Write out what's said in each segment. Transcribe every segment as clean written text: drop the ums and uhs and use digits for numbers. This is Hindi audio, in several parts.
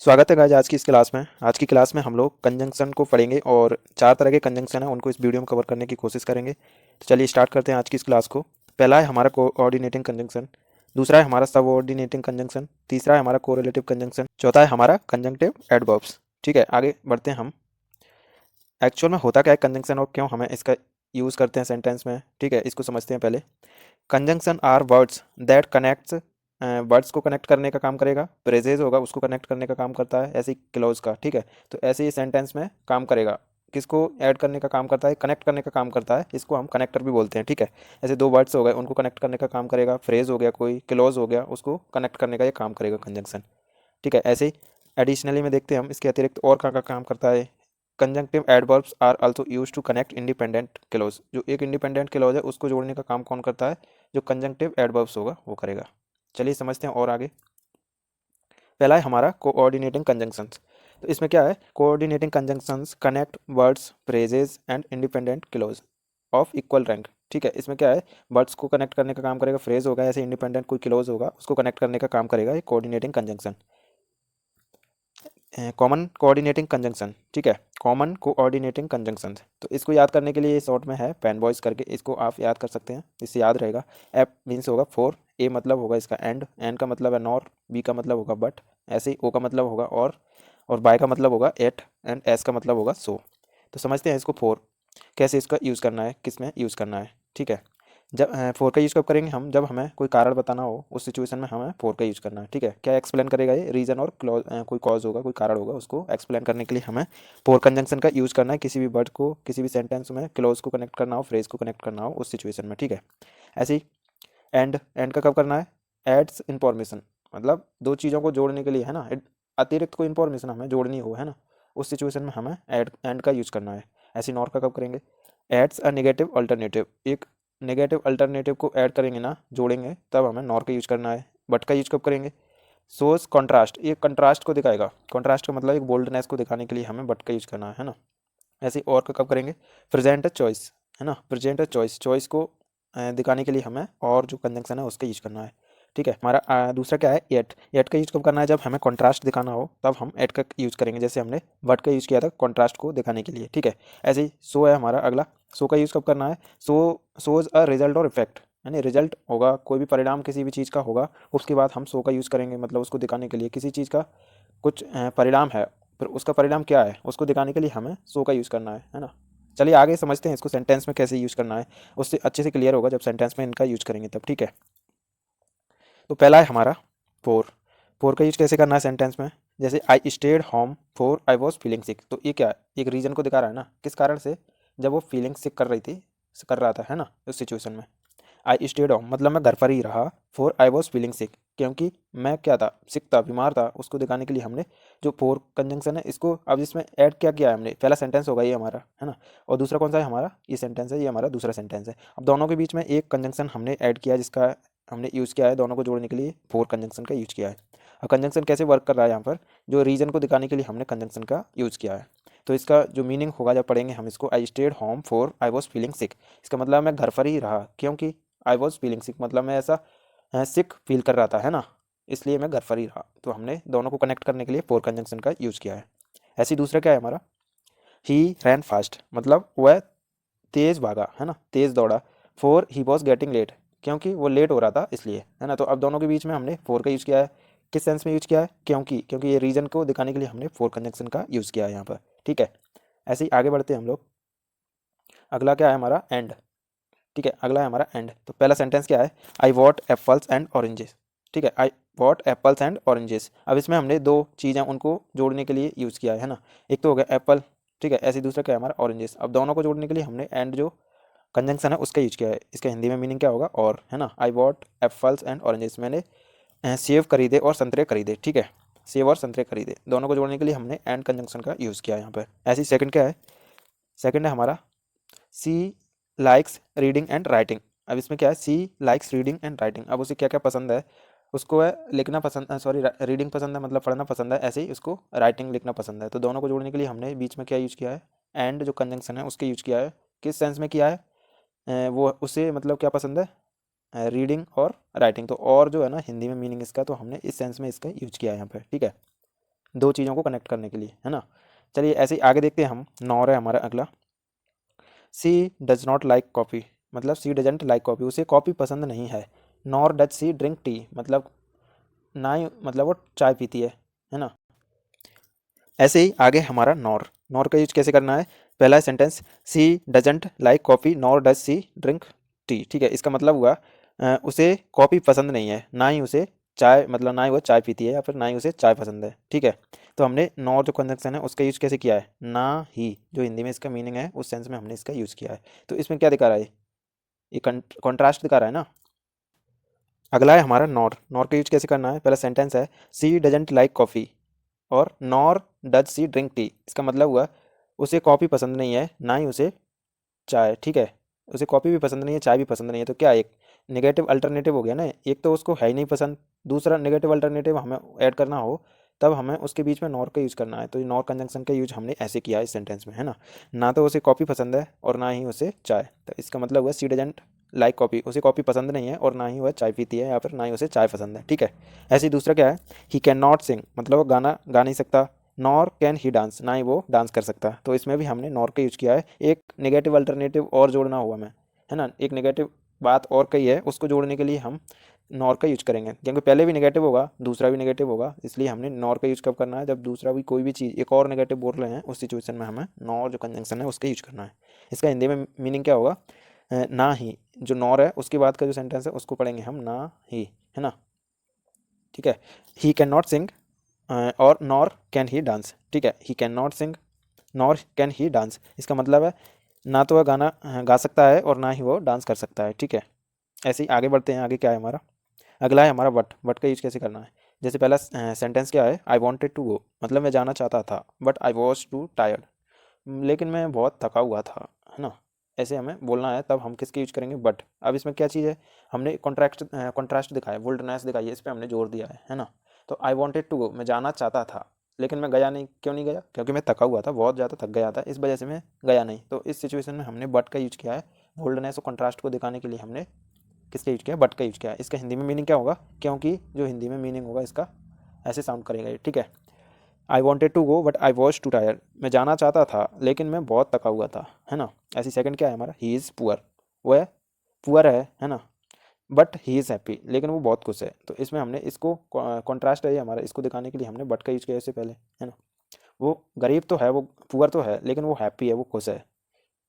स्वागत है गाइस आज की इस क्लास में। आज की क्लास में हम लोग कंजंक्शन को पढ़ेंगे और चार तरह के कंजंक्शन है उनको इस वीडियो में कवर करने की कोशिश करेंगे। तो चलिए स्टार्ट करते हैं आज की इस क्लास को। पहला है हमारा कोऑर्डिनेटिंग कंजंक्शन, दूसरा है हमारा सबऑर्डिनेटिंग कंजंक्शन, तीसरा है हमारा कोरिलेटिव कंजंक्शन, चौथा है हमारा कंजंक्टिव एडवर्ब्स। ठीक है, आगे बढ़ते हैं हम। एक्चुअल में होता क्या है कंजंक्शन और क्यों हमें इसका यूज़ करते हैं सेंटेंस में, ठीक है, इसको समझते हैं पहले। Conjunction are words that connects, words को कनेक्ट करने का काम करेगा। प्रेजेज होगा उसको कनेक्ट करने का काम करता है, ऐसे ही क्लोज का। ठीक है, तो ऐसे ही सेंटेंस में काम करेगा। किसको ऐड करने का काम करता है? कनेक्ट करने का काम करता है, इसको हम कनेक्टर भी बोलते हैं। ठीक है, ऐसे दो वर्ड्स हो गए उनको कनेक्ट करने का काम करेगा। फ्रेज हो गया, कोई क्लोज हो गया, उसको कनेक्ट करने का ये काम करेगा कंजंक्शन। ठीक है, ऐसे ही एडिशनली में देखते हैं हम इसके अतिरिक्त और क्या काम करता है। Conjunctive adverbs are also use to connect independent close. जो एक इंडिपेंडेंट क्लोज है उसको जोड़ने का काम कौन करता है? जो कंजंक्टिव एडवर्ब्स होगा वो करेगा। चलिए समझते हैं और आगे। पहला है हमारा कोऑर्डिनेटिंग कंजंक्शंस। तो इसमें क्या है? Coordinating conjunctions connect words, phrases and independent clause of equal rank. ठीक है, इसमें क्या है? वर्ड्स को कनेक्ट करने का काम करेगा, फ्रेज होगा, ऐसे इंडिपेंडेंट कोई क्लोज होगा उसको कनेक्ट करने का काम करेगा ये coordinating conjunction. Common coordinating conjunction, ठीक है, कॉमन कोऑर्डिनेटिंग कंजंक्शन। तो इसको याद करने के लिए शॉर्ट में है पेन बॉयज करके, इसको आप याद कर सकते हैं, इससे याद रहेगा। एप मीन्स होगा फोर, ए मतलब होगा इसका एंड, एन का मतलब है नॉर, बी का मतलब होगा बट, ऐसे ही ओ का मतलब होगा और बाय का मतलब होगा एट, एंड एस का मतलब होगा सो। तो समझते हैं इसको फोर कैसे इसका यूज़ करना है, किस में यूज़ करना है। ठीक है, जब फोर का यूज़ कब करेंगे हम? जब हमें कोई कारण बताना हो, उस सिचुएशन में हमें फोर का यूज़ करना है। ठीक है, क्या एक्सप्लेन करेगा ये? रीज़न और क्लॉज, कोई कॉज होगा, कोई कारण होगा, उसको एक्सप्लेन करने के लिए हमें फोर कंजंक्शन का यूज़ करना है। किसी भी वर्ड को, किसी भी सेंटेंस में क्लॉज को कनेक्ट करना हो, फ्रेज को कनेक्ट करना हो उस सिचुएशन में। ठीक है, ऐसे ही एंड, एंड का कब करना है? एड्स इंफॉर्मेशन, मतलब दो चीज़ों को जोड़ने के लिए, है ना, अतिरिक्त कोई इंफॉर्मेशन हमें जोड़नी हो, है ना, उस सिचुएशन में हमें एंड का यूज़ करना है। ऐसे नॉर का कब करेंगे? एड्स अ नेगेटिव अल्टरनेटिव, एक नेगेटिव अल्टरनेटिव को ऐड करेंगे ना, जोड़ेंगे, तब हमें नॉर का यूज़ करना है। बट का यूज़ कब करेंगे? सोज कॉन्ट्रास्ट, ये कंट्रास्ट को दिखाएगा, कॉन्ट्रास्ट का मतलब एक बोल्डनेस को दिखाने के लिए हमें बट का यूज़ करना है ना। ऐसे ही और का कब करेंगे? प्रेजेंट अ चॉइस, है ना, प्रेजेंट अ चॉइस, चॉइस को दिखाने के लिए हमें और जो कंजंक्शन है उसका यूज करना है। ठीक है, हमारा दूसरा क्या है? एट, एट का यूज कब करना है? जब हमें कॉन्ट्रास्ट दिखाना हो तब हम एट का यूज करेंगे, जैसे हमने वर्ड का यूज किया था कॉन्ट्रास्ट को दिखाने के लिए। ठीक है, ऐसे ही सो है हमारा अगला, सो का यूज कब करना है? सो सोज अ रिजल्ट और इफेक्ट, यानी रिजल्ट होगा, कोई भी परिणाम किसी भी चीज़ का होगा, उसके बाद हम सो का यूज़ करेंगे, मतलब उसको दिखाने के लिए किसी चीज़ का कुछ परिणाम है, फिर उसका परिणाम क्या है उसको दिखाने के लिए हमें सो का यूज़ करना है ना। चलिए आगे समझते हैं इसको सेंटेंस में कैसे यूज़ करना है, उससे अच्छे से क्लियर होगा जब सेंटेंस में इनका यूज़ करेंगे तब। ठीक है, तो पहला है हमारा फोर, फोर का यूज़ कैसे करना है सेंटेंस में? जैसे I stayed home four I was feeling सिक, तो ये क्या है? एक रीज़न को दिखा रहा है ना, किस कारण से? जब वो फीलिंग सिक कर रही थी, कर रहा था, है ना, उस सिचुएशन में। आई स्टेड होम मतलब मैं घर पर ही रहा, फोर आई वॉज फीलिंग सिक, क्योंकि मैं क्या था? सिक था, बीमार था, उसको दिखाने के लिए हमने जो फोर कंजंक्शन है इसको अब इसमें ऐड क्या किया है हमने? पहला सेंटेंस होगा ये हमारा, है ना, और दूसरा कौन सा है हमारा? ये सेंटेंस है, ये हमारा दूसरा सेंटेंस है। अब दोनों के बीच में एक कंजंक्शन हमने ऐड किया जिसका हमने यूज़ किया है दोनों को जोड़ने के लिए, फोर कंजंक्शन का यूज़ किया है। अब कंजंक्शन कैसे वर्क कर रहा है यहाँ पर? जो रीजन को दिखाने के लिए हमने कंजंक्शन का यूज़ किया है, तो इसका जो मीनिंग होगा जब पढ़ेंगे हम इसको, I stayed home four I was feeling सिक, इसका मतलब मैं घर पर ही रहा क्योंकि आई वॉज फीलिंग सिक, मतलब मैं ऐसा सिक फील कर रहा था, है ना, इसलिए मैं घर पर ही रहा। तो हमने दोनों को कनेक्ट करने के लिए फोर कंजंक्शन का यूज़ किया है। ऐसे ही दूसरा क्या है हमारा? ही रैन फास्ट, मतलब वह तेज़ भागा, है ना, तेज़ दौड़ा। For he was getting late, क्योंकि वो लेट हो रहा था इसलिए, है ना। तो अब दोनों के बीच में हमने फोर का यूज़ किया है। किस सेंस में यूज़ किया है? क्योंकि, क्योंकि ये रीजन को दिखाने के लिए हमने फोर कंजंक्शन का यूज़ किया है यहाँ पर। ठीक है, ऐसे ही आगे बढ़ते हैं हम लोग। अगला क्या है हमारा? एंड। ठीक है, अगला है हमारा एंड। तो पहला सेंटेंस क्या है? आई वॉट एप्पल्स एंड ऑरेंजेस। ठीक है, आई वॉट एप्पल्स एंड ऑरेंजेस। अब इसमें हमने दो चीज़ें उनको जोड़ने के लिए यूज़ किया है ना, एक तो हो गया एप्पल, ठीक है, ऐसे ही दूसरा क्या है हमारा? ऑरेंजेस। अब दोनों को जोड़ने के लिए हमने एंड जो कंजंक्शन है उसका यूज किया है। इसका हिंदी में मीनिंग क्या होगा? और, है ना, आई वॉट एप्पल्स एंड ऑरेंजेस, मैंने सेब खरीदे और संतरे खरीदे। ठीक है, सेब और संतरे खरीदे, दोनों को जोड़ने के लिए हमने एंड कंजंक्शन का यूज़ किया है यहाँ पर। ऐसे ही सेकंड क्या है? सेकंड है हमारा she likes reading and writing. अब इसमें क्या है? सी लाइक्स रीडिंग एंड राइटिंग, अब उसे क्या क्या पसंद है? उसको है लिखना पसंद, सॉरी, रीडिंग पसंद है मतलब पढ़ना पसंद है, ऐसे ही उसको राइटिंग लिखना पसंद है। तो दोनों को जोड़ने के लिए हमने बीच में क्या यूज़ किया है? एंड जो कंजंक्शन है उसके यूज़ किया है। किस सेंस में किया है? वो उसे मतलब क्या पसंद है? रीडिंग और राइटिंग। तो और जो है ना हिंदी में मीनिंग इसका, तो हमने इस सेंस में इसका यूज किया है यहाँ पे। ठीक है, दो चीज़ों को कनेक्ट करने के लिए, है ना। चलिए ऐसे ही आगे देखते हैं हम। नॉर है हमारा अगला। सी डज नॉट लाइक कॉफ़ी, मतलब सी डजेंट लाइक कॉफ़ी, उसे कॉफ़ी पसंद नहीं है। Nor does she drink T, मतलब ना ही मतलब वो चाय पीती है ना। ऐसे ही आगे हमारा नॉर। नॉर का यूज कैसे करना है। पहला sentence, she doesn't like coffee nor does she drink tea, ठीक है। इसका मतलब हुआ उसे कॉफ़ी पसंद नहीं है, ना ही उसे चाय, मतलब ना ही वो चाय पीती है या फिर ना ही उसे चाय पसंद है, ठीक है। तो हमने नॉर जो कंजंक्शन है उसका यूज कैसे किया है, ना ही, जो हिंदी में इसका मीनिंग है उस सेंस में हमने इसका यूज किया है। तो इसमें क्या दिखा रहा है, ये कॉन्ट्रास्ट दिखा रहा है ना। अगला है हमारा नॉर। नॉर का यूज कैसे करना है। पहला सेंटेंस है, सी डजेंट लाइक कॉफ़ी और nor does she drink T. इसका मतलब हुआ उसे कॉफ़ी पसंद नहीं है, ना ही उसे चाय, ठीक है। उसे कॉफ़ी भी पसंद नहीं है, चाय भी पसंद नहीं है, तो क्या एक नेगेटिव अल्टरनेटिव हो गया ना। एक तो उसको है ही नहीं पसंद, दूसरा नेगेटिव अल्टरनेटिव हमें ऐड करना हो तब हमें उसके बीच में नॉर का यूज़ करना है। तो ये नॉर कंजंक्शन का यूज हमने ऐसे किया है इस सेंटेंस में, है ना। ना तो उसे कॉफ़ी पसंद है और ना ही उसे चाय, तो इसका मतलब हुआ सी डजेंट लाइक कॉफ़ी, उसे कॉफ़ी पसंद नहीं है और ना ही वह चाय पीती है या फिर ना ही उसे चाय पसंद है, ठीक है। ऐसे ही दूसरा क्या है, ही कैन नॉट सिंग, मतलब वो गाना गा नहीं सकता। नॉर कैन ही डांस, ना ही वो डांस कर सकता। तो इसमें भी हमने नॉर का यूज किया है। एक नेगेटिव अल्टरनेटिव और जोड़ना हुआ हमें, है ना, एक नेगेटिव बात और कही है, उसको जोड़ने के लिए हम नॉर का यूज करेंगे, क्योंकि पहले भी नेगेटिव होगा दूसरा भी नेगेटिव होगा, इसलिए हमने नॉर का यूज कब करना है, जब दूसरा भी कोई भी चीज़ एक और नेगेटिव बोल रहे हैं उस सिचुएशन में हमें नॉर जो कंजंक्शन है उसका यूज करना है। इसका हिंदी में मीनिंग क्या होगा, ना ही, जो नॉर है उसके बाद का जो सेंटेंस है उसको पढ़ेंगे हम ना ही, है ना, ठीक है। ही कैन नॉट सिंग और नॉर कैन ही डांस, ठीक है। He can not sing nor can he dance, इसका मतलब है ना तो वह गाना गा सकता है और ना ही वो डांस कर सकता है, ठीक है। ऐसे ही आगे बढ़ते हैं। आगे क्या है हमारा, अगला है हमारा बट। बट का यूज कैसे करना है। जैसे पहला सेंटेंस क्या है, आई वॉन्टेड टू गो, मतलब मैं जाना चाहता था, but I was too tired, लेकिन मैं बहुत थका हुआ था, है ना। ऐसे हमें बोलना है, तब हम किसके यूज करेंगे, बट। अब इसमें क्या चीज़ है, हमने कॉन्ट्रास्ट दिखाया, वुल्डनेस दिखाई है, इस पर हमने जोर दिया है ना। तो आई वॉन्टेड टू गो, मैं जाना चाहता था लेकिन मैं गया नहीं। क्यों नहीं गया, क्योंकि मैं थका हुआ था, बहुत ज़्यादा थक गया था, इस वजह से मैं गया नहीं। तो इस सिचुएशन में हमने बट का यूज किया है। वुल्डनेस और कॉन्ट्रास्ट को दिखाने के लिए हमने किसका यूज किया है, बट का यूज किया है। इसका हिंदी में मीनिंग क्या होगा, क्योंकि जो हिंदी में मीनिंग होगा इसका ऐसे साउंड करेगा ये, ठीक है। I wanted to go but I was too tired, मैं जाना चाहता था लेकिन मैं बहुत थका हुआ था, है ना। ऐसी सेकंड क्या है हमारा, ही इज़ पुअर, वह पुअर है ना, बट ही इज़ हैप्पी, लेकिन वो बहुत खुश है। तो इसमें हमने इसको कॉन्ट्रास्ट है ये हमारा, इसको दिखाने के लिए हमने बट का यूज किया इससे पहले, है ना। वो गरीब तो है, वो पुअर तो है, लेकिन वो हैप्पी है, वो खुश है।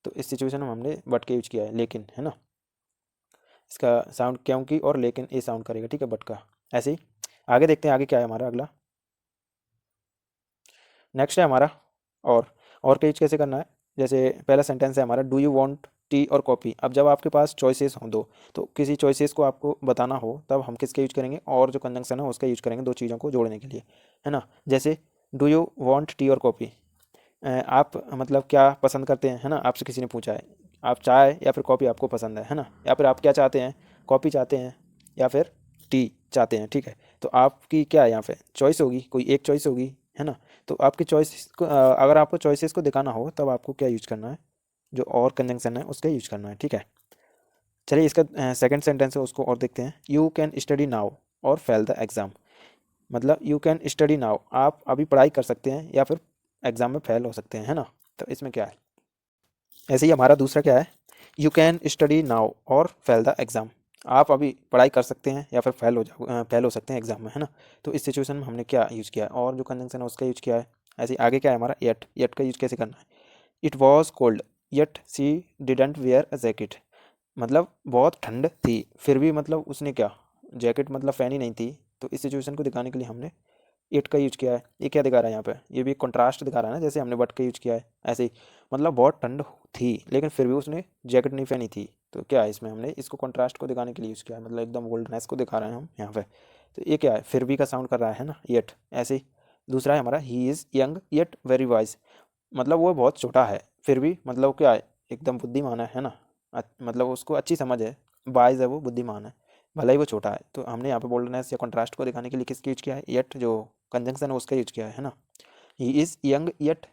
तो इस सिचुएशन में हमने बट का यूज किया है, लेकिन, है ना। इसका साउंड क्योंकि और लेकिन ये साउंड करेगा, ठीक है, बट का। ऐसे ही आगे देखते हैं, आगे क्या है हमारा अगला। नेक्स्ट है हमारा और का यूज कैसे करना है। जैसे पहला सेंटेंस है हमारा, डू यू वांट टी और कॉफ़ी। अब जब आपके पास चॉइसेस हों दो, तो किसी चॉइसेस को आपको बताना हो तब हम किसका यूज करेंगे, और जो कंजंक्शन है उसका यूज करेंगे दो चीज़ों को जोड़ने के लिए, है ना। जैसे डू यू वांट टी और कॉफ़ी, आप मतलब क्या पसंद करते हैं, है ना, आपसे किसी ने पूछा है, आप चाय या फिर कॉफ़ी आपको पसंद है ना, या फिर आप क्या चाहते हैं, कॉफ़ी चाहते हैं या फिर टी चाहते हैं, ठीक है। तो आपकी क्या है यहाँ पे चॉइस होगी, कोई एक चॉइस होगी, है ना। तो आपकी चॉइस को अगर आपको चॉइसेस को दिखाना हो तब आपको क्या यूज करना है, जो और कंजंक्शन है उसका यूज करना है, ठीक है। चलिए इसका सेकंड सेंटेंस है उसको और देखते हैं। यू कैन स्टडी नाउ और फेल द एग्ज़ाम, मतलब यू कैन स्टडी नाउ, आप अभी पढ़ाई कर सकते हैं या फिर एग्ज़ाम में फेल हो सकते हैं, है ना। तो इसमें क्या है, ऐसे ही हमारा दूसरा क्या है, यू कैन स्टडी नाउ और फेल द एग्ज़ाम, आप अभी पढ़ाई कर सकते हैं या फिर फेल हो सकते हैं एग्जाम में, है ना। तो इस सिचुएशन में हमने क्या यूज़ किया है, और जो कंजंक्शन है उसका यूज़ किया है। ऐसे ही आगे क्या है हमारा, येट। येट का यूज़ कैसे करना है। It was cold yet she didn't wear a jacket, मतलब बहुत ठंड थी फिर भी मतलब उसने क्या, जैकेट मतलब पहनी नहीं थी। तो इस सिचुएशन को दिखाने के लिए हमने इट का यूज किया है। ये क्या दिखा रहा है यहाँ पे, ये भी कंट्रास्ट दिखा रहा है ना, जैसे हमने बट का यूज किया है ऐसे ही। मतलब बहुत ठंड थी लेकिन फिर भी उसने जैकेट नहीं पहनी थी। तो क्या है इसमें हमने इसको कंट्रास्ट को दिखाने के लिए यूज़ किया है, मतलब एकदम वोल्डनेस को दिखा रहे हैं हम यहाँ पे। तो ये क्या है, फिर भी का साउंड कर रहा है ना, येट। ऐसे ही दूसरा है हमारा, he is young yet very wise, मतलब वो बहुत छोटा है फिर भी मतलब क्या है, एकदम बुद्धिमान है ना। मतलब उसको अच्छी समझ है, वाइज है, वो बुद्धिमान है, भले ही वो छोटा है। तो हमने यहाँ पे बोल्डनेस या कंट्रास्ट को दिखाने के लिए किसका यूज किया है, येट जो कंजंक्शन है उसका यूज किया है ना। He is young yet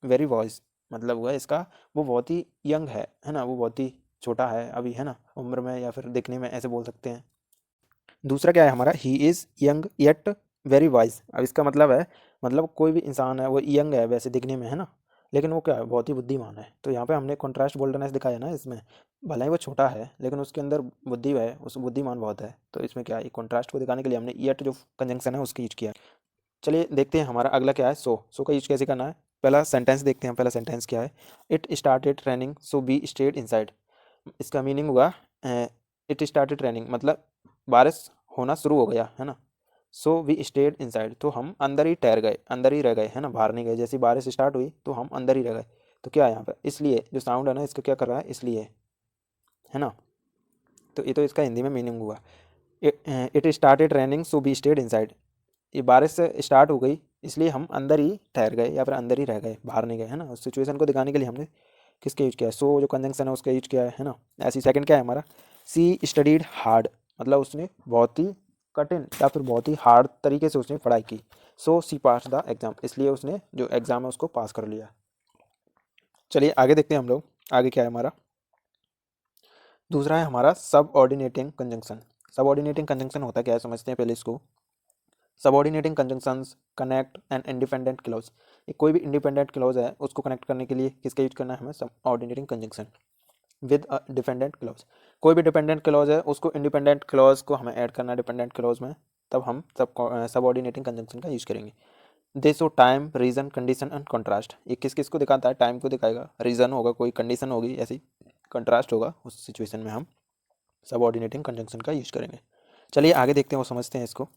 very voice, मतलब हुआ इसका वो बहुत ही यंग है ना, वो बहुत ही छोटा है अभी, है ना, उम्र में या फिर दिखने में, ऐसे बोल सकते हैं। दूसरा क्या है हमारा, he is young yet very wise. अब इसका मतलब है मतलब कोई भी इंसान है वो यंग है वैसे दिखने में, है ना, लेकिन वो क्या है, बहुत ही बुद्धिमान है। तो यहाँ पे हमने कॉन्ट्रास्ट बोल्डरनेस दिखाया ना इसमें, भले ही वो छोटा है लेकिन उसके अंदर बुद्धि है, उस बुद्धिमान बहुत है। तो इसमें क्या है, कॉन्ट्रास्ट को दिखाने के लिए हमने यट जो कंजंक्शन है उसकी यूज किया है। चलिए देखते हैं हमारा अगला क्या है, सो का यूज कैसे करना है। पहला सेंटेंस देखते हैं, पहला सेंटेंस क्या है, it started raining so we stayed inside. इसका मीनिंग होगा इट स्टार्टेड रैनिंग मतलब बारिश होना शुरू हो गया, है ना। सो वी स्टेड इनसाइड तो हम अंदर ही ठहर गए, अंदर ही रह गए, है ना, बाहर नहीं गए। जैसी बारिश स्टार्ट हुई तो हम अंदर ही रह गए। तो क्या है यहाँ पर, इसलिए जो साउंड है ना इसका क्या कर रहा है, इसलिए, है ना। तो ये तो इसका हिंदी में मीनिंग हुआ, it started raining so we stayed inside. ये बारिश से स्टार्ट हो गई इसलिए हम अंदर ही ठहर गए या फिर अंदर ही रह गए, बाहर नहीं गए, है ना। उस सिचुएशन को दिखाने के लिए हमने किसका यूज किया है, सो जो कंजंक्शन है उसका यूज किया है ना। ऐसी सेकंड क्या है हमारा, सी स्टडीड हार्ड मतलब उसने बहुत ही कठिन या फिर बहुत ही हार्ड तरीके से उसने पढ़ाई की। सो सी पास द एग्जाम इसलिए उसने जो एग्जाम है उसको पास कर लिया। चलिए आगे देखते हैं हम लोग, आगे क्या है हमारा, दूसरा है हमारा सब ऑर्डिनेटिंग कंजंक्शन। सब ऑर्डिनेटिंग कंजंक्शन होता क्या है समझते हैं पहले इसको। Subordinating conjunctions connect an independent clause, कोई भी इंडिपेंडेंट क्लॉज है उसको कनेक्ट करने के लिए किसका यूज करना है हमें, subordinating conjunction with a dependent clause. कोई भी डिपेंडेंट क्लॉज है उसको इंडिपेंडेंट क्लॉज को हमें ऐड करना है डिपेंडेंट क्लॉज में, तब हम सबऑर्डिनेटिंग कंजंक्शन का यूज करेंगे। They show time reason condition and contrast, ये किस किस को दिखाता है, टाइम को दिखाएगा, रीजन होगा, कोई कंडीशन होगी ऐसी, कंट्रास्ट होगा, उस सिचुएशन में हम सबऑर्डिनेटिंग कंजंक्शन का यूज करेंगे। चलिए आगे देखते हैं, वो समझते हैं इसको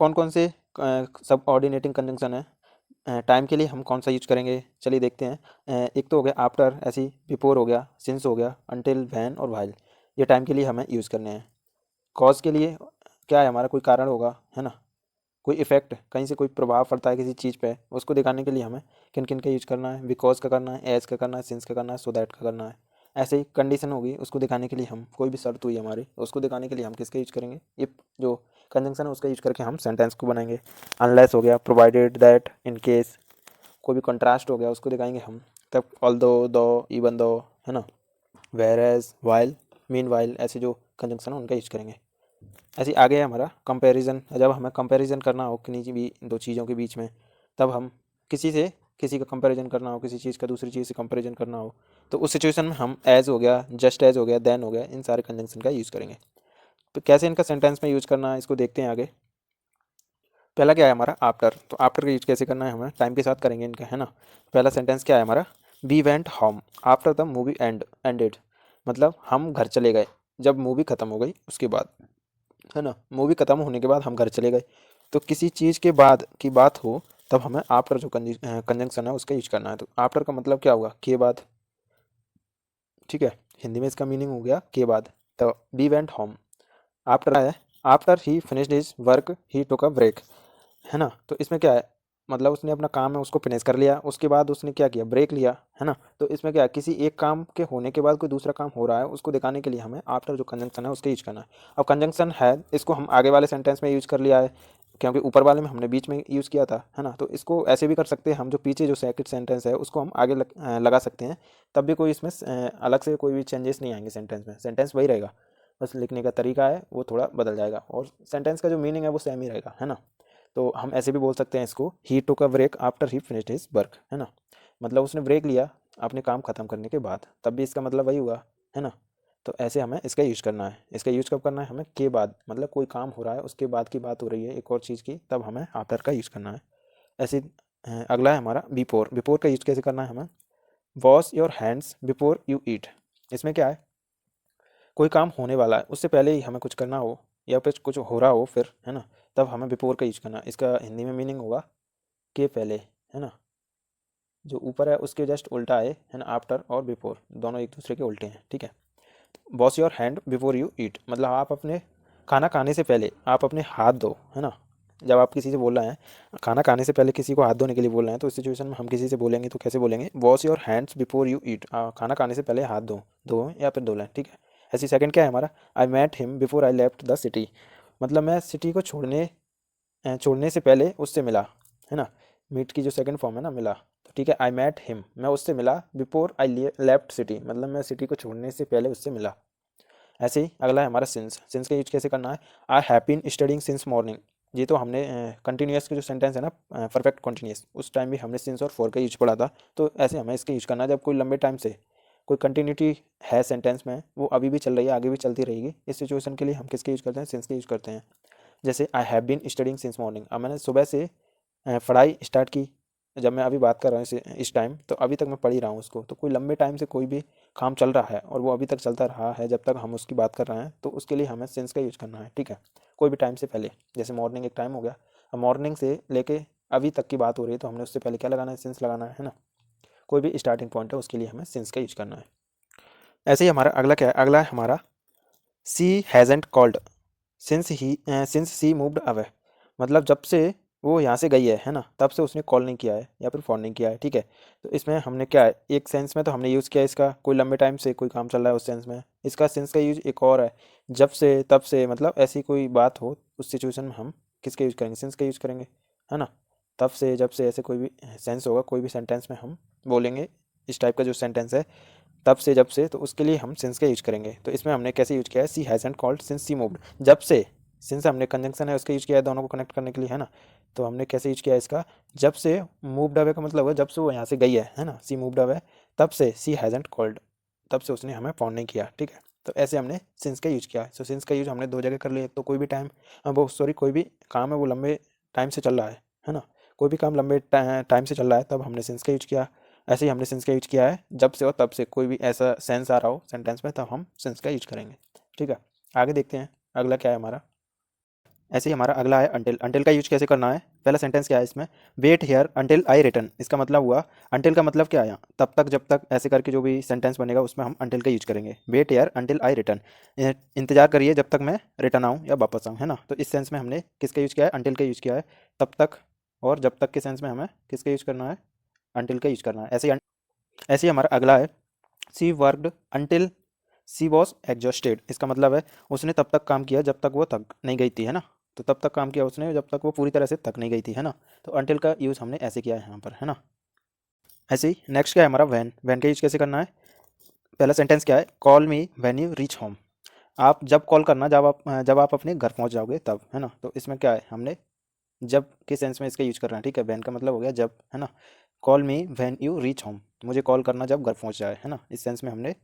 कौन कौन से सब ऑर्डिनेटिंग कंजंक्शन है। टाइम के लिए हम कौन सा यूज करेंगे, चलिए देखते हैं। एक तो हो गया आफ्टर, ऐसी बिफोर हो गया, सिंस हो गया, अंटिल, व्हेन और व्हाइल, ये टाइम के लिए हमें यूज़ करने हैं। कॉज के लिए क्या है हमारा, कोई कारण होगा, है ना, कोई इफेक्ट कहीं से कोई प्रभाव पड़ता है किसी चीज़ पे, उसको दिखाने के लिए हमें किन किन का यूज करना है, बिकॉज का करना है, एज का करना है, सिंस का करना है, सो दैट का करना है। ऐसे ही कंडीशन होगी उसको दिखाने के लिए हम, कोई भी शर्त हुई हमारी उसको दिखाने के लिए हम किसका यूज करेंगे, ये जो कंजंक्शन है उसका यूज करके हम सेंटेंस को बनाएंगे। अनलेस हो गया, प्रोवाइडेड दैट, इन केस, कोई भी कंट्रास्ट हो गया उसको दिखाएंगे हम, तब ऑल्दो, दो, इवन दो, है ना, whereas, while, meanwhile, ऐसे जो कंजंक्शन है उनका यूज करेंगे। ऐसे ही आगे है हमारा कंपैरिजन, जब हमें कंपैरिजन करना हो किन्हीं भी दो चीज़ों के बीच में, तब हम किसी से किसी का कंपैरिजन करना हो, किसी चीज़ का दूसरी चीज़ से कंपैरिजन करना हो, तो उस सिचुएशन में हम एज हो गया, जस्ट एज हो गया, देन हो गया, इन सारे कंजंक्शन का यूज़ करेंगे। तो कैसे इनका सेंटेंस में यूज करना है इसको देखते हैं आगे। पहला क्या है हमारा आफ्टर, तो आफ्टर का यूज कैसे करना है हमें, टाइम के साथ करेंगे इनका, है ना। पहला सेंटेंस क्या है हमारा, we went home after the movie ended, मतलब हम घर चले गए जब मूवी खत्म हो गई उसके बाद, है ना, मूवी खत्म होने के बाद हम घर चले गए। तो किसी चीज़ के बाद की बात हो तब हमें आफ्टर जो कंजंक्शन है उसका यूज करना है। तो आफ्टर का मतलब क्या होगा, के बाद, ठीक है, हिंदी में इसका मीनिंग हो गया के बाद। तो वी वेंट होम आफ्टर है, after he finished his work he took a break, है ना। तो इसमें क्या है, मतलब उसने अपना काम है उसको फिनिश कर लिया, उसके बाद उसने क्या किया, ब्रेक लिया, है ना। तो इसमें क्या है, किसी एक काम के होने के बाद कोई दूसरा काम हो रहा है उसको दिखाने के लिए हमें आफ्टर जो कंजंक्शन है उसका यूज करना है। अब कंजंक्शन है इसको हम आगे वाले सेंटेंस में यूज कर लिया है, क्योंकि ऊपर वाले में हमने बीच में यूज़ किया था, है ना। तो इसको ऐसे भी कर सकते हैं हम, जो पीछे जो सेकंड सेंटेंस है उसको हम आगे लगा सकते हैं, तब भी कोई इसमें अलग से कोई भी चेंजेस नहीं आएंगे सेंटेंस में, सेंटेंस वही रहेगा, बस लिखने का तरीका है वो थोड़ा बदल जाएगा और सेंटेंस का जो मीनिंग है वो सेम ही रहेगा, है ना। तो हम ऐसे भी बोल सकते हैं इसको, he took a break after he finished his work, है ना, मतलब उसने ब्रेक लिया अपने काम खत्म करने के बाद, तब भी इसका मतलब वही हुआ, है ना। तो ऐसे हमें इसका यूज करना है, इसका यूज कब करना है हमें, के बाद, मतलब कोई काम हो रहा है उसके बाद की बात हो रही है एक और चीज़ की, तब हमें आफ्टर का यूज करना है। ऐसे अगला है हमारा बिफोर, बिफोर का यूज कैसे करना है हमें, wash your hands before you eat. इसमें क्या है, कोई काम होने वाला है उससे पहले ही हमें कुछ करना हो या फिर कुछ हो रहा हो फिर, है ना, तब हमें बिफोर का यूज करना है। इसका हिंदी में मीनिंग होगा के पहले, है ना, जो ऊपर है उसके जस्ट उल्टा है ना, आफ्टर और बिफोर दोनों एक दूसरे के उल्टे हैं, ठीक है। Wash your hand before you eat, मतलब आप अपने खाना खाने से पहले आप अपने हाथ धो, है ना। जब आप किसी से बोल रहे हैं, खाना खाने से पहले किसी को हाथ धोने के लिए बोल रहे हैं, तो इस सिचुएशन में हम किसी से बोलेंगे तो कैसे बोलेंगे, wash your hands before you eat, खाना खाने से पहले हाथ धो, धो या फिर धो लें, ठीक है। ऐसी सेकंड क्या है हमारा, I met him before I left the city, मतलब मैं सिटी को छोड़ने से पहले उससे मिला, है ना। मीट की जो सेकंड फॉर्म है ना, मिला, तो ठीक है, आई मेट हिम मैं उससे मिला, बिफोर आई लेफ्ट सिटी मतलब मैं सिटी को छोड़ने से पहले उससे मिला। ऐसे ही अगला है हमारा सिंस, सिंस का यूज कैसे करना है, I have been studying since morning, ये तो हमने कंटिन्यूस के जो सेंटेंस है ना, परफेक्ट कंटिन्यूस, उस टाइम भी हमने सिंस और फॉर का यूज पढ़ा था। तो ऐसे हमें इसका यूज करना है जब कोई लंबे टाइम से कोई कंटिन्यूटी है सेंटेंस में, वो अभी भी चल रही है, आगे भी चलती रहेगी। इस सिचुएशन के लिए हम किसके यूज करते हैं? सिंस के यूज करते हैं। जैसे I have been studying since morning, अब मैंने सुबह से पढ़ाई स्टार्ट की, जब मैं अभी बात कर रहा हूँ इस टाइम, तो अभी तक मैं पढ़ ही रहा हूँ उसको। तो कोई लंबे टाइम से कोई भी काम चल रहा है और वो अभी तक चलता रहा है जब तक हम उसकी बात कर रहे हैं, तो उसके लिए हमें सिंस का यूज करना है, ठीक है। कोई भी टाइम से पहले, जैसे मॉर्निंग एक टाइम हो गया, अब मॉर्निंग से लेके अभी तक की बात हो रही है, तो हमने उससे पहले क्या लगाना है? सिंस लगाना है ना। कोई भी स्टार्टिंग पॉइंट है उसके लिए हमें सिंस का यूज करना है। ऐसे ही हमारा अगला क्या है? अगला है हमारा सी hasn't called since C moved away, मतलब जब से वो यहाँ से गई है ना, तब से उसने कॉल नहीं किया है या फिर फ़ोन नहीं किया है, ठीक है। तो इसमें हमने क्या है, एक सेंस में तो हमने यूज़ किया इसका, कोई लंबे टाइम से कोई काम चल रहा है उस सेंस में। इसका सेंस का यूज एक और है, जब से तब से, मतलब ऐसी कोई बात हो उस सिचुएशन में हम किसका यूज करेंगे? सेंस का यूज करेंगे, है ना। तब से, जब से, ऐसे कोई भी सेंस होगा कोई भी सेंटेंस में हम बोलेंगे। इस टाइप का जो सेंटेंस है, तब से, जब से, तो उसके लिए हम सिंस का यूज करेंगे। तो इसमें हमने कैसे यूज किया है? सी hasn't called since C moved, जब से, सिंस हमने कंजंक्शन है उसका यूज किया है दोनों को कनेक्ट करने के लिए, है ना। तो हमने कैसे यूज किया है इसका? जब से मूव्ड अवे का मतलब है जब से वो यहाँ से गई है ना, सी मूव्ड अवे, तब से सी हैज़ेंट कॉल्ड, तब से उसने हमें फ़ोन नहीं किया, ठीक है। तो ऐसे हमने सिंस का यूज किया है। सो सिंस का यूज हमने दो जगह कर लिया। तो कोई भी टाइम, वो सॉरी, कोई भी काम है वो लंबे टाइम से चल रहा है ना। कोई भी काम लंबे टाइम से चल रहा है तब हमने सिंस का यूज किया। ऐसे ही हमने सिंस का यूज किया है जब से और तब से, कोई भी ऐसा सेंस आ रहा हो सेंटेंस में, तब हम सिंस का यूज करेंगे, ठीक है। आगे देखते हैं अगला क्या है हमारा। ऐसे ही हमारा अगला है अंटिल। अंटिल का यूज कैसे करना है? पहला सेंटेंस क्या है इसमें? Wait here until I return, इसका मतलब हुआ, अंटिल का मतलब क्या है यहाँ? तब तक, जब तक, ऐसे करके जो भी सेंटेंस बनेगा उसमें हम अंटिल का यूज करेंगे। Wait here until I return, इंतजार करिए जब तक मैं रिटर्न आऊँ या वापस आऊँ, है ना। तो इस सेंस में हमने किसका यूज किया है? अंटिल का यूज किया है। तब तक और जब तक के सेंस में हमें किसका यूज करना है? अंटिल का यूज करना है। ऐसे ही हमारा अगला है she worked until she was exhausted, इसका मतलब है उसने तब तक काम किया जब तक वो थक नहीं गई थी, है ना। तो तब तक काम किया उसने जब तक वो पूरी तरह से थक नहीं गई थी, है ना। तो अंटिल का यूज़ हमने ऐसे किया है यहाँ पर, है ना। ऐसे ही नेक्स्ट क्या है हमारा? वैन। वैन का यूज़ कैसे करना है? पहला सेंटेंस क्या है? Call me when you reach home, आप जब कॉल करना जब आप अपने घर पहुँच जाओगे तब, है ना। तो इसमें क्या है, हमने जब के सेंस में इसका यूज करना है, ठीक है। वैन का मतलब हो गया जब, है ना। Call me when you reach home, मुझे कॉल करना जब घर पहुँच जाए, है ना। इस सेंस में हमने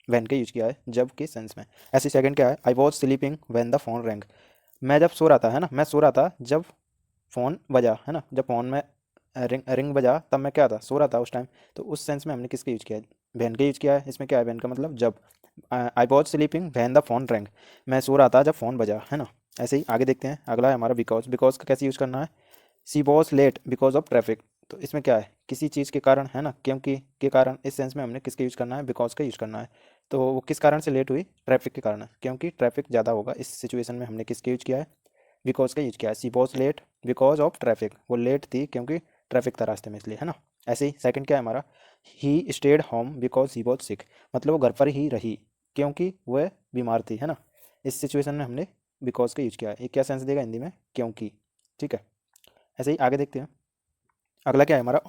वैन का यूज किया है, जब के सेंस में। ऐसे सेकंड क्या है? I was sleeping when the phone wrong, मैं जब सो रहा था, है ना, मैं सो रहा था जब फ़ोन बजा, है ना। जब फ़ोन में रिंग रिंग बजा तब मैं क्या था? सो रहा था उस टाइम। तो उस सेंस में हमने किसका यूज किया है? वैन का यूज किया है। इसमें क्या है? वैन का मतलब जब। I was sleeping when the phone wrong, मैं सो रहा था जब फ़ोन बजा, है ना। ऐसे ही आगे देखते हैं अगला है हमारा बिकॉज। बिकॉज का कैसे यूज करना है? She was late because of traffic, तो इसमें क्या है? किसी चीज़ के कारण, है ना, क्योंकि के कारण। इस सेंस में हमने किसका यूज करना है? बिकॉज का यूज करना है। तो वो किस कारण से लेट हुई? ट्रैफिक के कारण, क्योंकि ट्रैफिक ज़्यादा होगा। इस सिचुएशन में हमने किसका यूज किया है? बिकॉज का यूज किया है। She was late because of traffic, वो लेट थी क्योंकि ट्रैफिक था रास्ते में, इसलिए, है ना। ऐसे ही सेकंड क्या है हमारा? He stayed home because he was sick, मतलब वो घर पर ही रही क्योंकि वह बीमार थी, है ना। इस सिचुएशन में हमने बिकॉज का यूज किया है। ये क्या सेंस देगा हिंदी में? क्योंकि, ठीक है। ऐसे ही आगे देखते हैं अगला क्या है हमारा?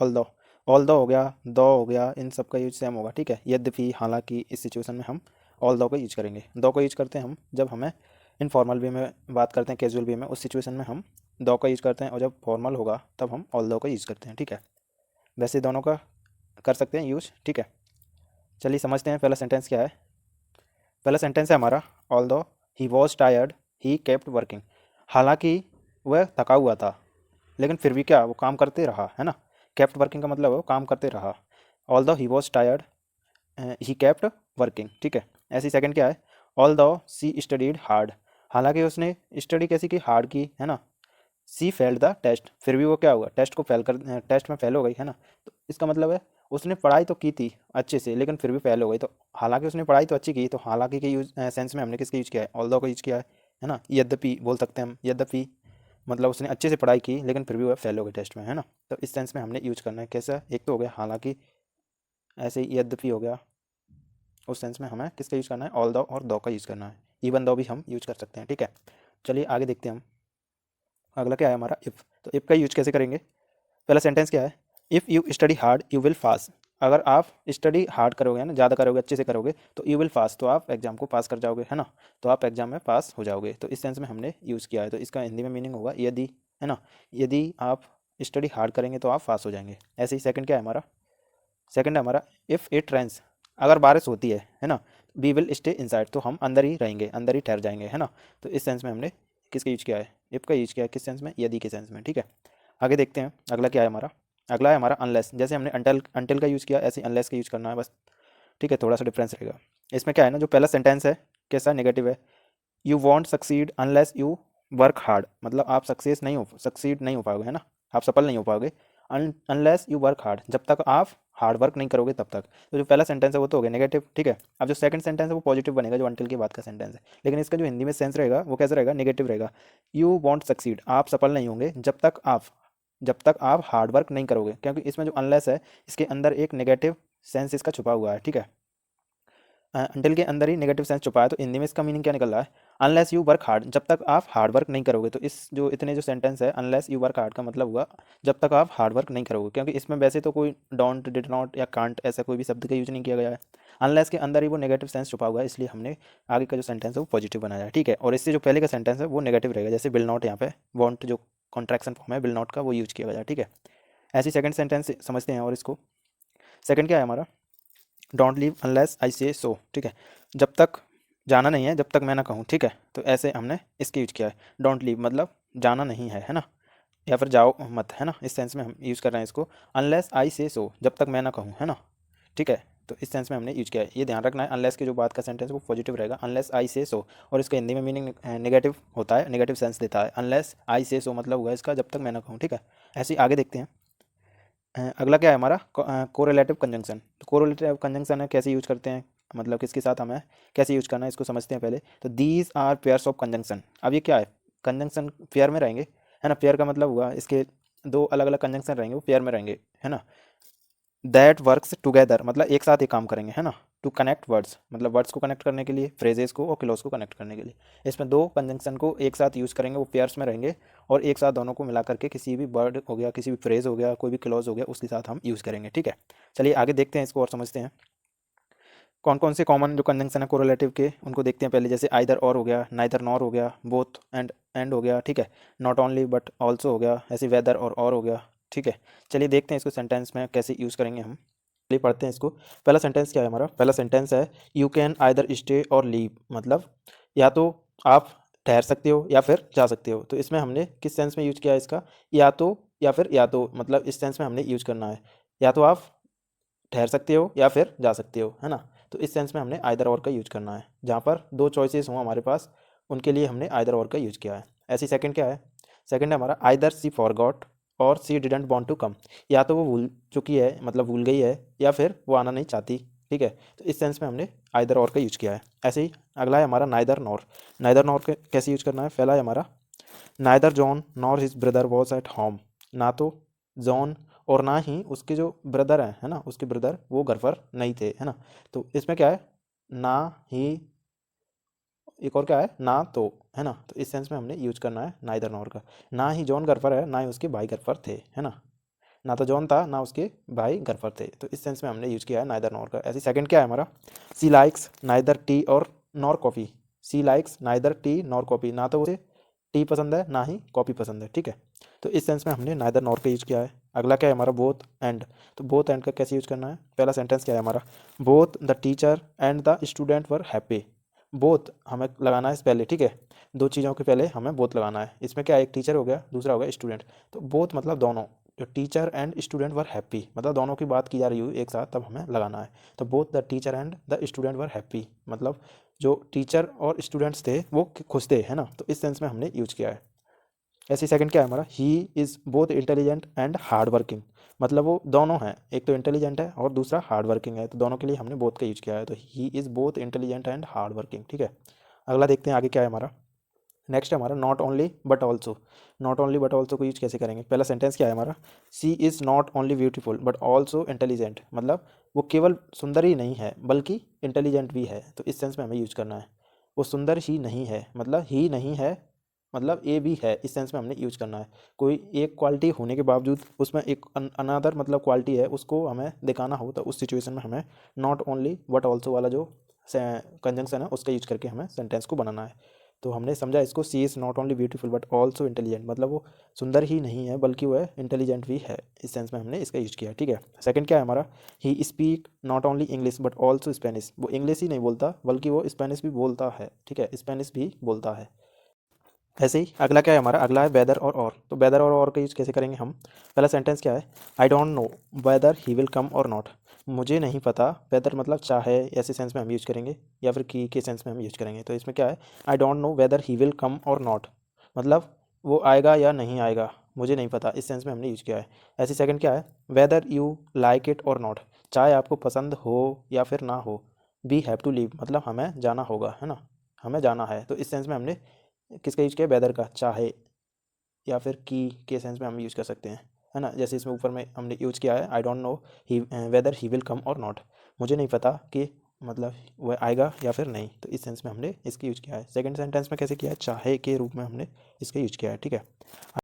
ऑल दो हो गया, दो हो गया, इन सब का यूज सेम होगा, ठीक है। यद्यपि, हालांकि, इस सिचुएशन में हम ऑल दो का यूज करेंगे। दो का यूज करते हैं हम जब हमें इनफॉर्मल वे में बात करते हैं, कैजुअल वे में, उस सिचुएशन में हम दो का यूज करते हैं। और जब फॉर्मल होगा तब हम ऑल दो का यूज करते हैं, ठीक है। वैसे दोनों का कर सकते हैं यूज, ठीक है। चलिए समझते हैं पहला सेंटेंस क्या है। पहला सेंटेंस है हमारा ऑल दो he was tired he kept working, हालांकि वह थका हुआ था लेकिन फिर भी क्या, वो काम करते रहा, है ना। केप्ट वर्किंग का मतलब है वो काम करते रहा। ऑल दो he was tired he kept working, ठीक है। ऐसी सेकंड क्या है? ऑल दो सी स्टडीड हार्ड, हालांकि उसने स्टडी कैसी की? हार्ड की, है ना। सी फेल्ड द टेस्ट, फिर भी वो क्या हुआ? टेस्ट को फेल कर, टेस्ट में फेल हो गई, है ना। तो इसका मतलब है उसने पढ़ाई तो की थी अच्छे से लेकिन फिर भी फेल हो गई। तो हालांकि उसने पढ़ाई तो अच्छी की, तो हालांकि के यूज सेंस में हमने किसका यूज किया है? ऑल दो का यूज किया है ना। यद्यपि बोल सकते हैं हम, यद्यपि मतलब उसने अच्छे से पढ़ाई की लेकिन फिर भी वह फेल हो गई टेस्ट में, है ना। तो इस सेंस में हमने यूज करना है। कैसा? एक तो हो गया हालांकि, ऐसे ही यद्यपि हो गया। उस सेंस में हमें किसका यूज़ करना है? ऑल दो और दो का यूज़ करना है। इवन दो भी हम यूज कर सकते हैं, ठीक है। चलिए आगे देखते हैं हम। अगला क्या है हमारा? इफ़। तो इफ़ का यूज कैसे करेंगे? पहला सेंटेंस क्या है? If you study hard you will pass, अगर आप स्टडी हार्ड करोगे ना, ज़्यादा करोगे, अच्छे से करोगे, तो यू विल पास, तो आप एग्जाम को पास कर जाओगे, है ना, तो आप एग्जाम में पास हो जाओगे। तो इस सेंस में हमने यूज़ किया है। तो इसका हिंदी में मीनिंग होगा यदि, है ना, यदि आप स्टडी हार्ड करेंगे तो आप पास हो जाएंगे। ऐसे ही सेकंड क्या है हमारा, सेकंड है हमारा इफ़ इट रेंस, अगर बारिश होती है ना, वी विल स्टे इनसाइड, तो हम अंदर ही रहेंगे, अंदर ही ठहर जाएंगे, है ना। तो इस सेंस में हमने किसका यूज किया है, इफ़ का यूज किया है, किस सेंस में, यदि के सेंस में, ठीक है। आगे देखते हैं अगला क्या है हमारा। अगला है हमारा अनलेस, जैसे हमने अंटिल का यूज़ किया, ऐसे अनलेस का यूज़ करना है बस, ठीक है, थोड़ा सा डिफरेंस रहेगा। इसमें क्या है ना, जो पहला सेंटेंस है कैसा, नेगेटिव है, you want succeed unless you work hard, मतलब आप सक्सीड नहीं हो पाओगे, है ना, आप सफल नहीं हो पाओगे, अनलेस यू वर्क हार्ड, जब तक आप हार्ड वर्क नहीं करोगे तब तक। तो जो पहला सेंटेंस है वो तो हो गया नेगेटिव, ठीक है। अब जो सेकंड सेंटेंस है वो पॉजिटिव बनेगा, जो अंटिल के बाद का सेंटेंस है, लेकिन इसका जो हिंदी में सेंस रहेगा वो कैसा रहेगा, नेगेटिव रहेगा। यू वॉन्ट सक्सीड, आप सफल नहीं होंगे जब तक आप हार्ड वर्क नहीं करोगे, क्योंकि इसमें जो अनलेस है इसके अंदर एक नेगेटिव सेंस इसका छुपा हुआ है, ठीक है, अंटिल के अंदर ही नेगेटिव सेंस छुपा है। तो हिंदी में इसका मीनिंग क्या निकल रहा है, अनलेस यू वर्क हार्ड, जब तक आप हार्ड वर्क नहीं करोगे। तो इस जो इतने जो सेंटेंस है, अनलेस यू वर्क हार्ड का मतलब हुआ जब तक आप हार्ड वर्क नहीं करोगे, क्योंकि इसमें वैसे तो कोई डोंट, डिड नॉट या कांट ऐसा कोई भी शब्द का यूज नहीं किया गया है, अनलेस के अंदर ही वो नेगेटिव सेंस छुपा हुआ है, इसलिए हमने आगे का जो सेंटेंस है वो पॉजिटिव बनाया है, ठीक है। और इससे जो पहले का सेंटेंस है वो नेगेटिव रहेगा, जैसे विल नॉट, यहाँ पे वॉन्ट जो कॉन्ट्रैक्शन फॉर्म है विल नॉट का वो यूज किया गया है, ठीक है। ऐसी सेकंड सेंटेंस समझते हैं, और इसको सेकंड क्या है हमारा, डोंट लीव अनलेस आई से सो, ठीक है, जब तक जाना नहीं है जब तक मैं ना कहूँ, ठीक है। तो ऐसे हमने इसके यूज किया है, डोंट लीव मतलब जाना नहीं है ना, या फिर जाओ मत, है ना, इस सेंस में हम यूज़ कर रहे हैं इसको। अनलेस आई से सो, जब तक मैं ना कहूँ, है ना, ठीक है। तो इस सेंस में हमने यूज किया है, ये ध्यान रखना है, अनलेस के जो बाद का सेंटेंस वो पॉजिटिव रहेगा, अनलेस आई से सो, और इसका हिंदी में मीनिंग नेगेटिव होता है, नेगेटिव सेंस देता है, अनलेस आई से सो मतलब हुआ इसका जब तक मैं ना कहूँ, ठीक है। ऐसे ही आगे देखते हैं। अगला क्या है हमारा, कोरिलेटिव कंजंक्शन। तो कोरिलेटिव कंजंक्शन है, कैसे यूज करते हैं, मतलब किसके साथ हमें कैसे यूज करना है इसको समझते हैं पहले। तो these are pairs of conjunction, अब ये क्या है, कंजंक्शन पेयर में रहेंगे, है ना, पेयर का मतलब हुआ इसके दो अलग अलग कंजंक्शन रहेंगे वो पेयर में रहेंगे, है ना। दैट वर्क्स टुगेदर मतलब एक साथ ही काम करेंगे, है ना। टू कनेक्ट वर्ड्स मतलब वर्ड्स को कनेक्ट करने के लिए, फ्रेजेस को और क्लोज को कनेक्ट करने के लिए, इसमें दो कंजंक्शन को एक साथ यूज़ करेंगे, वो पेयर्स में रहेंगे, और एक साथ दोनों को मिला करके किसी भी वर्ड हो गया, किसी भी फ्रेज हो गया, कोई भी क्लोज हो गया, उसके साथ हम यूज़ करेंगे, ठीक है। चलिए आगे देखते हैं इसको और समझते हैं कौन कौन से कॉमन जो कंजंक्शन है कोरिलेटिव के, उनको देखते हैं पहले। जैसे आइदर और हो गया, नाइदर नॉर हो गया, बोथ एंड हो गया, ठीक है, नॉट ओनली बट ऑल्सो हो गया, ऐसे वेदर और हो गया, ठीक है। चलिए देखते हैं इसको सेंटेंस में कैसे यूज़ करेंगे हम, चलिए पढ़ते हैं इसको। पहला सेंटेंस क्या है हमारा, पहला सेंटेंस है यू कैन आइदर स्टे और लीव, मतलब या तो आप ठहर सकते हो या फिर जा सकते हो। तो इसमें हमने किस सेंस में यूज किया है इसका, या तो या फिर, या तो मतलब इस सेंस में हमने यूज करना है, या तो आप ठहर सकते हो या फिर जा सकते हो, है ना। तो इस सेंस में हमने आइदर और का यूज करना है, जहाँ पर दो चॉइसेस हों हमारे पास, उनके लिए हमने आइदर और का यूज किया है। ऐसी सेकंड क्या है, सेकंड है हमारा either she forgot or she didn't want to come, या तो वो भूल चुकी है मतलब भूल गई है, या फिर वो आना नहीं चाहती, ठीक है। तो इस सेंस में हमने आइदर और का यूज किया है। ऐसे ही अगला है हमारा नाइदर नॉर। नाइदर नॉर के कैसे यूज करना है, पहला है हमारा neither John nor his brother was at home, ना तो जॉन और ना ही उसके जो ब्रदर हैं, है ना, उसके ब्रदर वो घर पर नहीं थे, है ना। तो इसमें क्या है, ना ही, एक और क्या है, ना तो, है ना। तो इस सेंस में हमने यूज करना है नाइदर नॉर का, ना ही जॉन घर पर है ना ही उसके भाई घर पर थे, है ना, ना तो जॉन था ना उसके भाई घर पर थे। तो इस सेंस में हमने यूज किया है नाइदर नॉर का। ऐसी सेकंड क्या है हमारा, सी लाइक्स नाइदर टी और nor coffee, she likes neither tea nor coffee, ना तो उसे टी पसंद है ना ही कॉफ़ी पसंद है, ठीक है। तो इस सेंस में हमने नाइदर नॉर का यूज किया है। अगला क्या है हमारा, बोथ एंड। तो बोथ एंड का कैसे यूज करना है, पहला सेंटेंस क्या है हमारा, both the teacher and the student were happy. Both हमें लगाना है इस पहले, ठीक है, दो चीज़ों के पहले हमें बोथ लगाना है। इसमें क्या है, एक टीचर हो गया, दूसरा हो गया स्टूडेंट। तो बोथ मतलब दोनों, जो teacher and student were happy मतलब दोनों की बात की जा रही हो एक साथ, तब हमें लगाना है। तो both the teacher and the student were happy मतलब जो टीचर और स्टूडेंट्स थे वो खुश थे, है ना। तो इस सेंस में हमने यूज किया है। ऐसे सेकंड क्या है हमारा, he is both intelligent and hard working, मतलब वो दोनों हैं, एक तो इंटेलिजेंट है और दूसरा हार्ड वर्किंग है, तो दोनों के लिए हमने बोथ का यूज किया है। तो he is both intelligent and hard working, ठीक है। अगला देखते हैं आगे क्या है हमारा, नेक्स्ट है हमारा not only but also. Not only but also को यूज कैसे करेंगे, पहला सेंटेंस क्या है हमारा, she is not only beautiful but also intelligent, मतलब वो केवल सुंदर ही नहीं है बल्कि इंटेलिजेंट भी है। तो इस सेंस में हमें यूज करना है, वो सुंदर ही नहीं है मतलब ही नहीं है, मतलब ए भी है, इस सेंस में हमने यूज करना है। कोई एक क्वालिटी होने के बावजूद उसमें एक अनदर मतलब क्वालिटी है, उसको हमें दिखाना हो तो उस सिचुएशन में हमें नॉट ओनली बट ऑल्सो वाला जो कंजंक्शन है उसका यूज करके हमें सेंटेंस को बनाना है। तो हमने समझा इसको, she is not only beautiful but also intelligent, मतलब वो सुंदर ही नहीं है बल्कि वह इंटेलिजेंट भी है, इस सेंस में हमने इसका यूज किया। ठीक है, सेकंड क्या है हमारा, he speak not only English but also Spanish, वो इंग्लिश ही नहीं बोलता बल्कि वो स्पेनिश भी बोलता है। ठीक है, स्पेनिश भी बोलता है। ऐसे ही अगला क्या है हमारा, अगला है वेदर और। तो वेदर और का यूज कैसे करेंगे हम, पहला सेंटेंस क्या है, I don't know whether he will come और नॉट, मुझे नहीं पता, वेदर मतलब चाहे, ऐसे सेंस में हम यूज करेंगे या फिर की के सेंस में हम यूज करेंगे। तो इसमें क्या है, I don't know whether he will come और नॉट, मतलब वो आएगा या नहीं आएगा मुझे नहीं पता, इस सेंस में हमने यूज किया है। ऐसे सेकंड क्या है, वेदर यू लाइक इट और नॉट, चाहे आपको पसंद हो या फिर ना हो, वी हैव टू लीव, मतलब हमें जाना होगा, है ना, हमें जाना है। तो इस सेंस में हमने किसका यूज किया, वेदर का, चाहे या फिर की के सेंस में हम यूज कर सकते हैं, है ना। जैसे इसमें ऊपर में हमने यूज किया है, I don't know he weather he will come और नॉट, मुझे नहीं पता कि मतलब वह आएगा या फिर नहीं, तो इस सेंस में हमने इसकी यूज किया है। सेकंड सेंटेंस में कैसे किया है, चाहे के रूप में हमने इसका यूज किया है। ठीक है।